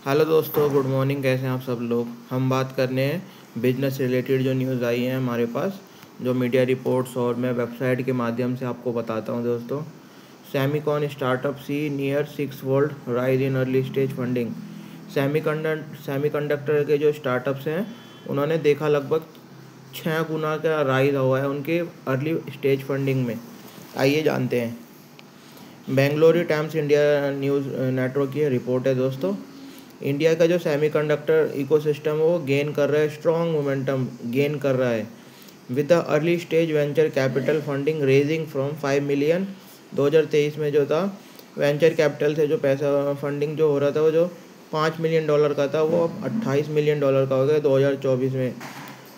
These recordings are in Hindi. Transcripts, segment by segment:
हेलो दोस्तों, गुड मॉर्निंग। कैसे हैं आप सब लोग। हम बात करने हैं बिजनेस रिलेटेड जो न्यूज़ आई हैं हमारे पास, जो मीडिया रिपोर्ट्स और मैं वेबसाइट के माध्यम से आपको बताता हूं दोस्तों। Semicon startup see near 6 fold rise in early stage funding. Semiconductor के जो स्टार्टअप्स हैं उन्होंने देखा लगभग 6 गुना का राइज हुआ है उनके अर्ली स्टेज फंडिंग में। आइए जानते हैं। Bengaluru times India news network की रिपोर्ट है दोस्तों। इंडिया का जो सेमीकंडक्टर इकोसिस्टम है वो गेन कर रहा है, स्ट्रॉन्ग मोमेंटम गेन कर रहा है with the early stage venture capital funding raising from 5 million. 2023 में जो था वेंचर कैपिटल से जो पैसा फंडिंग जो हो रहा था वो जो $5 मिलियन का था वो अब $28 मिलियन का हो गया 2024 में।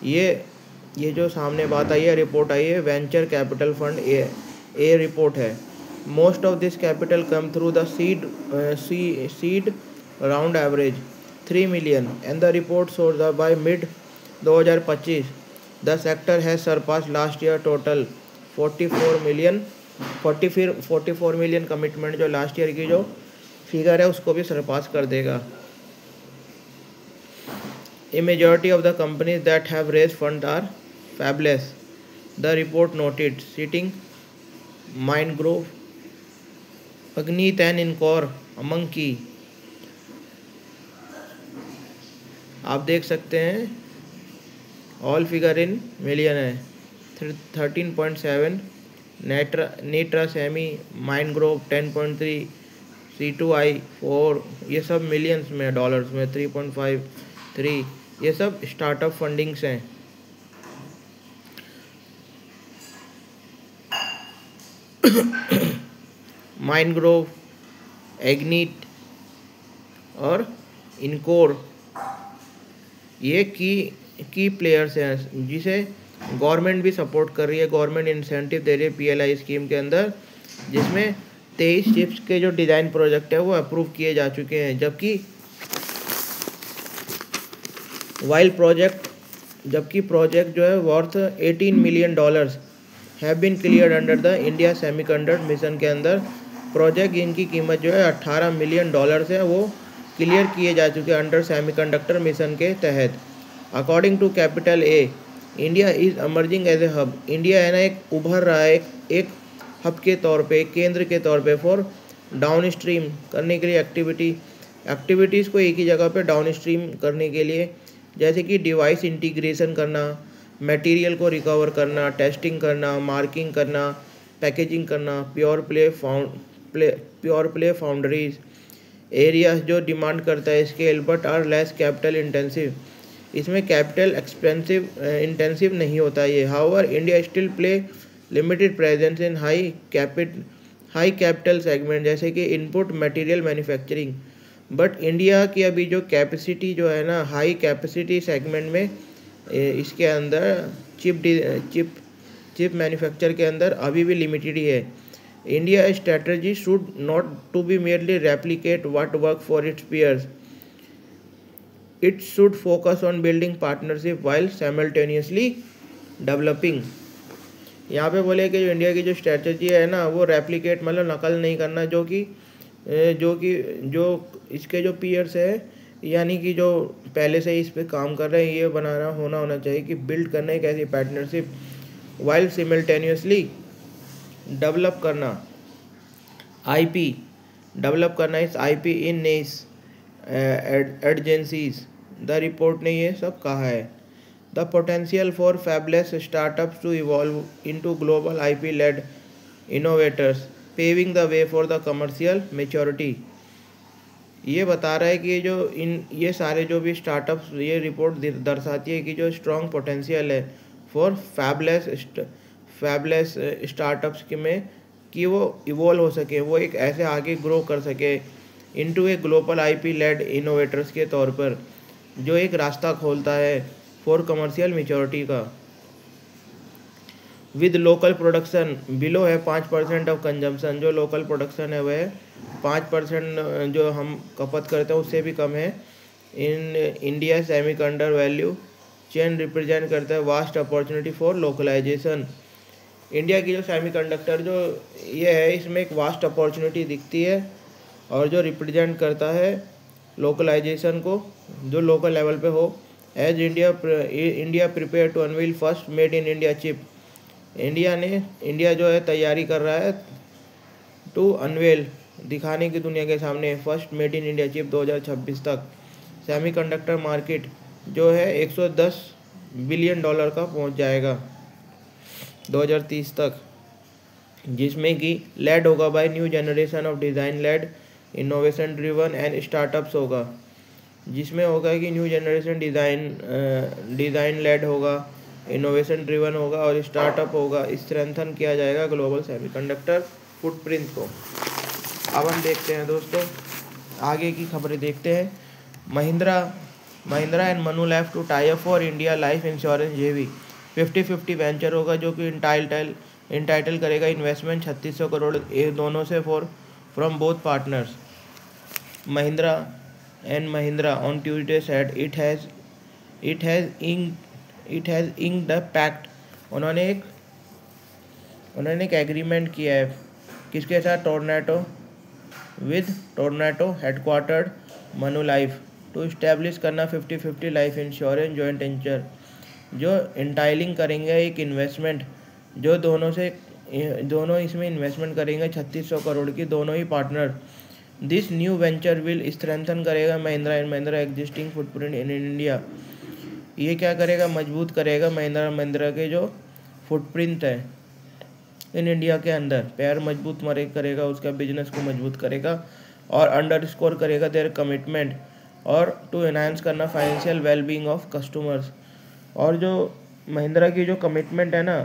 ये जो सामने बात आई है, रिपोर्ट आई है वेंचर कैपिटल फंड ए रिपोर्ट है। Most of this capital come through the seed round average 3 million and the report shows that by mid 2025 the sector has surpassed last year total 44 million commitment जो लास्ट ईयर की जो फिगर है उसको भी सरपास कर देगा। A majority of the companies that have raised funds are fabless, the report noted, citing Mindgrove, Agneet and Encore among key। आप देख सकते हैं ऑल फिगर इन मिलियन है। 13.7, नेट्रा सेमी, माइंडग्रोव 10.3, C2i 4, ये सब मिलियंस में, डॉलर्स में 3.53, ये सब स्टार्टअप फंडिंग्स हैं। माइंडग्रोव, एग्नीट और इनकोर ये की प्लेयर्स हैं जिसे गवर्नमेंट भी सपोर्ट कर रही है। गवर्नमेंट इंसेंटिव दे रही है PLI स्कीम के अंदर, जिसमें 23 चिप्स के जो डिज़ाइन प्रोजेक्ट है वो अप्रूव किए जा चुके हैं। जबकि प्रोजेक्ट जो है worth $18 million have been cleared under the India semiconductor mission के अंदर। प्रोजेक्ट जिनकी कीमत जो है $18 मिलियन है वो क्लियर किए जा चुके हैं अंडर सेमीकंडक्टर मिशन के तहत। According to capital A, India is emerging as a hub. India है ना एक उभर रहा है एक हब के तौर पे, एक केंद्र के तौर पे फॉर डाउन स्ट्रीम करने के लिए एक्टिविटीज़ को एक ही जगह पे डाउन स्ट्रीम करने के लिए, जैसे कि डिवाइस इंटीग्रेशन करना, मटेरियल को रिकवर करना, टेस्टिंग करना, मार्किंग करना, पैकेजिंग करना, प्योर प्ले फाउंड्रीज एरियाज जो डिमांड करता है scale but are less capital intensive. इसमें कैपिटल इंटेंसिव नहीं होता ये। However India still play limited presence in high capital segment, जैसे कि input material manufacturing. But India की अभी जो कैपेसिटी जो है ना हाई कैपेसिटी सेगमेंट में, इसके अंदर चिप मैन्युफैक्चर के अंदर अभी भी लिमिटेड ही है। India strategy should not to be merely replicate what work for its peers. It should focus on building partnership while simultaneously developing। यहाँ पे बोले कि जो इंडिया की जो स्ट्रेटजी है ना वो रेप्लिकेट मतलब नकल नहीं करना, जो इसके जो पीयर्स है यानी कि जो पहले से इस पे काम कर रहे हैं ये होना चाहिए कि बिल्ड करना एक ऐसी पार्टनरशिप वाइल सिमल्टेनियसली डेवलप करना IP डेवलप करना इस IP इन नेस एडजेंसीज। द रिपोर्ट ने ये सब कहा है। The potential for fabless startups to evolve into global IP led innovators paving the way for the commercial maturity. ये बता रहा है कि ये सारे जो भी स्टार्टअप्स, ये रिपोर्ट दर्शाती है कि जो स्ट्रॉन्ग पोटेंशियल है फॉर फैबलेस स्टार्टअप्स में कि वो इवॉल्व हो सके, वो एक ऐसे आगे ग्रो कर सके into a global IP led innovators के तौर पर, जो एक रास्ता खोलता है फॉर कमर्शियल मैच्योरिटी का। विद लोकल प्रोडक्शन बिलो है 5% ऑफ कंजम्पशन। जो लोकल प्रोडक्शन है वह 5% जो हम खपत करते हैं उससे भी कम है। In India semiconductor value chain represent करता है vast opportunity for localisation. India की जो सेमीकंडक्टर जो ये है इसमें एक वास्ट अपॉर्चुनिटी दिखती है और जो रिप्रेजेंट करता है लोकलाइजेशन को जो लोकल लेवल पे हो। As India prepare to unveil first made in India chip, India जो है तैयारी कर रहा है टू अनवेल, दिखाने की दुनिया के सामने first made in India chip 2026 तक। सेमीकंडक्टर मार्केट जो है 110 बिलियन डॉलर का पहुंच जाएगा 2030 तक, जिसमें कि लेड होगा by new generation of design led, innovation driven and startups होगा, जिसमें होगा कि न्यू जनरेशन डिज़ाइन लेड होगा, इनोवेशन ड्रिवन होगा और स्टार्टअप होगा। स्ट्रेंथन किया जाएगा ग्लोबल सेमीकंडक्टर फुटप्रिंट को। अब हम देखते हैं दोस्तों आगे की खबरें देखते हैं। Mahindra and Manulife to tie up for India life insurance JV 50-50 venture होगा, जो कि इंटाइटल करेगा इन्वेस्टमेंट 3600 करोड़ दोनों से from both partners. Mahindra on Tuesday said it has inked the pact। उन्होंने एक एग्रीमेंट किया है किसके साथ? Toronto headquartered Manulife to establish करना 50-50 लाइफ इंश्योरेंस जॉइंट वेंचर, जो इंटाइलिंग करेंगे एक इन्वेस्टमेंट, जो दोनों इसमें इन्वेस्टमेंट करेंगे 3600 करोड़ की, दोनों ही partner. This new venture will strengthen करेगा Mahindra and Mahindra existing footprint in India. ये क्या करेगा? मजबूत करेगा महिंद्रा के जो फुटप्रिंट है इन इंडिया के अंदर, पैर मजबूत करेगा, उसका बिजनेस को मजबूत करेगा और अंडरस्कोर करेगा देयर कमिटमेंट और टू एनहांस करना फाइनेंशियल वेलबींग ऑफ कस्टमर्स। और जो महिंद्रा की जो कमिटमेंट है ना,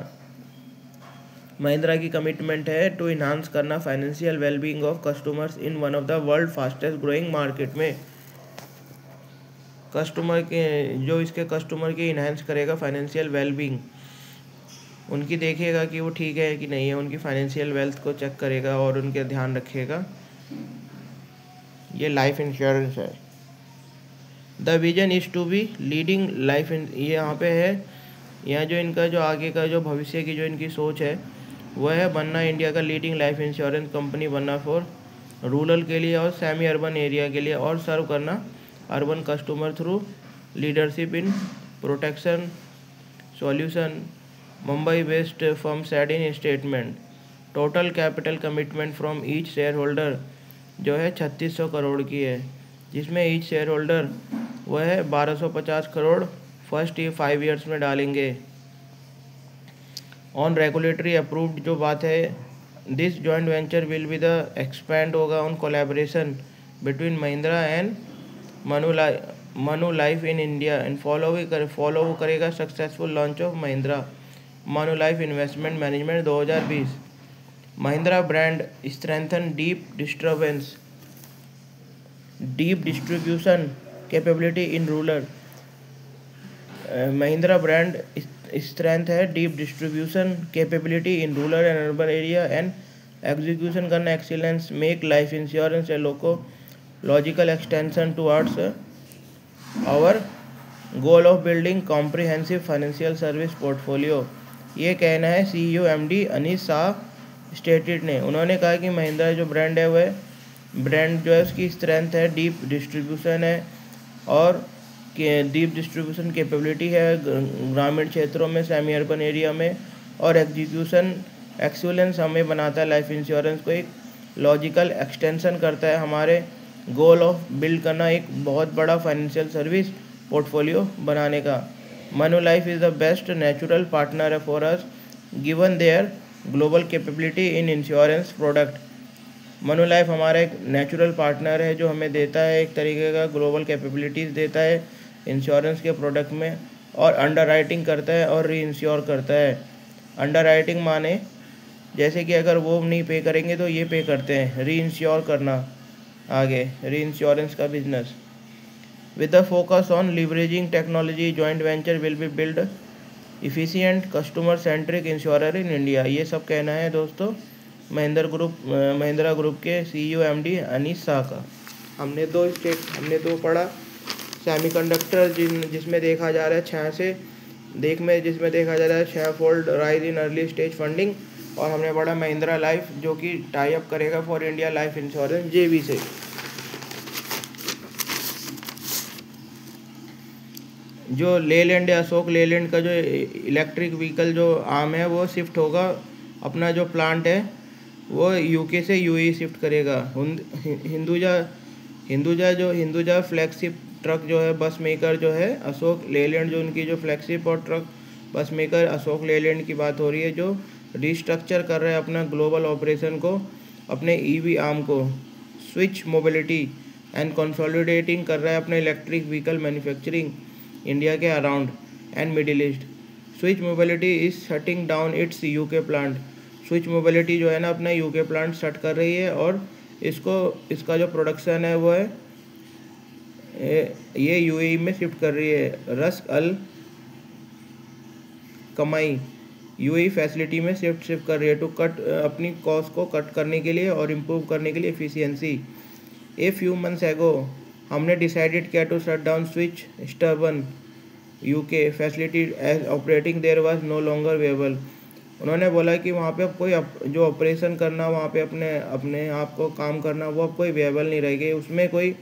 महिंद्रा की कमिटमेंट है टू इन्हांस करना financial wellbeing of customers in one of the world fastest growing market में। इसके कस्टमर की इन्हांस करेगा फाइनेंशियल वेलबींग, उनकी देखेगा कि वो ठीक है कि नहीं है, उनकी फाइनेंशियल वेल्थ को चेक करेगा और उनके ध्यान रखेगा। ये लाइफ इंश्योरेंस है। The vision is to be leading life ये यहाँ पे है, यहाँ जो इनका जो आगे का जो भविष्य की जो इनकी सोच है वह है बनना इंडिया का लीडिंग लाइफ इंश्योरेंस कंपनी बनना फॉर रूरल के लिए और सेमी अर्बन एरिया के लिए, और सर्व करना urban customer through leadership in protection solution. Mumbai based firm said in statement total capital commitment from each share holder जो है 3600 करोड़ की है, जिसमें ईच शेयर होल्डर वह है 1250 करोड़ फर्स्ट 5 ईयर्स में डालेंगे। ऑन रेगुलेटरी अप्रूव्ड जो बात है, this joint venture will be the expand होगा on collaboration between Mahindra and Manulife in India and follow करेगा successful launch of Mahindra Manulife investment management 2020। Mahindra brand strengthen deep distribution capability in rural. Mahindra brand strength है deep distribution capability in rural and urban area and execution करना excellence, make life insurance a logical extension towards our goal of building comprehensive financial service portfolio. ये कहना है CEO MD Anish Shah stated ने। उन्होंने कहा कि महिंद्रा जो ब्रांड है वह ब्रांड जो है उसकी स्ट्रेंथ है डीप डिस्ट्रीब्यूशन है और डीप डिस्ट्रीब्यूशन कैपेबिलिटी है ग्रामीण क्षेत्रों में, सेमी अर्बन एरिया में, और एग्जीक्यूशन एक्सीलेंस हमें बनाता है लाइफ इंश्योरेंस को एक लॉजिकल एक्सटेंशन करता है हमारे गोल ऑफ बिल्ड करना एक बहुत बड़ा फाइनेंशियल सर्विस पोर्टफोलियो बनाने का। Manulife is the best natural partner for us given their global capability in insurance product. Manulife हमारा एक नेचुरल पार्टनर है जो हमें देता है एक तरीके का ग्लोबल कैपेबिलिटीज़ देता है इंश्योरेंस के प्रोडक्ट में, और अंडरराइटिंग करता है और री इंश्योर करता है। अंडरराइटिंग माने जैसे कि अगर वो नहीं पे करेंगे तो ये पे करते हैं, री इंश्योर करना, आगे री इंश्योरेंस का business. With the focus on leveraging technology joint venture will be build efficient customer centric insurer in India. ये सब कहना है दोस्तों महिंद्रा ग्रुप के CEO MD अनीस शाह का। हमने दो पढ़ा सेमीकंडक्टर जिसमें देखा जा रहा है जिसमें देखा जा रहा है 6-fold rise in early stage funding, और हमने पढ़ा महिंद्रा लाइफ जो कि टाई अप करेगा for India life insurance JV से। जो लेलैंड या अशोक लेलैंड का जो इलेक्ट्रिक व्हीकल जो आर्म है वो शिफ्ट होगा, अपना जो प्लांट है वो यूके से यूएई शिफ्ट करेगा। हिंदुजा फ्लैगशिप ट्रक जो है बस मेकर जो है अशोक लेलैंड, जो उनकी जो फ्लैगशिप और truck bus maker Ashok Leyland की बात हो रही है, जो रिस्ट्रक्चर कर रहे हैं अपना ग्लोबल ऑपरेशन को, अपने ईवी आर्म को, स्विच मोबिलिटी एंड कंसोलिडेटिंग कर रहा है अपने इलेक्ट्रिक व्हीकल मैन्युफैक्चरिंग इंडिया के around and Middle East. Switch Mobility is shutting down its UK plant. Switch Mobility जो है ना अपना यूके प्लांट शट कर रही है और इसका जो प्रोडक्शन है वो है ये यूएई में शिफ्ट कर रही है। रस्क अल कमाई यूएई फैसिलिटी में शिफ्ट कर रही है टू कट, अपनी कॉस्ट को कट करने के लिए और इम्प्रूव करने के लिए एफिशिएंसी। ए फ्यू मंथ्स एगो हमने डिसाइडेड किया टू शट डाउन स्विच स्टर्बन UK facility as operating there was no longer viable. उन्होंने बोला कि वहाँ पे अब कोई जो ऑपरेशन करना, वहाँ पे अपने आप को काम करना, वो अब कोई वेबल नहीं रहेगी, उसमें कोई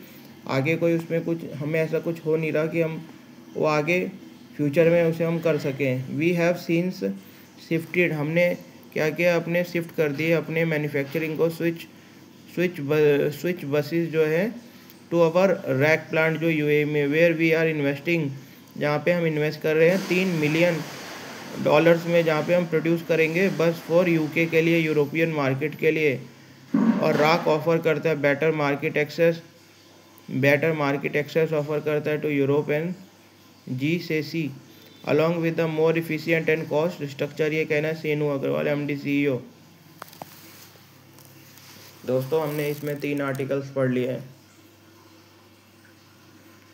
आगे कोई उसमें कुछ हमें ऐसा कुछ हो नहीं रहा कि हम वो आगे फ्यूचर में उसे हम कर सकें। वी हैव सीन्स शिफ्टेड, हमने क्या किया, अपने शिफ्ट कर दिए अपने मैन्युफैक्चरिंग को स्विच बसेस जो है टू अवर रैक प्लांट जो यूएई में, वेयर वी आर इन्वेस्टिंग, जहाँ पे हम इन्वेस्ट कर रहे हैं $3 मिलियन में, जहाँ पे हम प्रोड्यूस करेंगे बस फॉर यूके के लिए, यूरोपियन मार्केट के लिए। और राक ऑफर करता है बेटर मार्केट एक्सेस ऑफर करता है to Europe and GCC along with the more efficient and cost structure. ये कहना है सेनू अग्रवाल एमडी सीईओ। दोस्तों हमने इसमें 3 आर्टिकल्स पढ़ लिए हैं।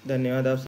धन्यवाद आप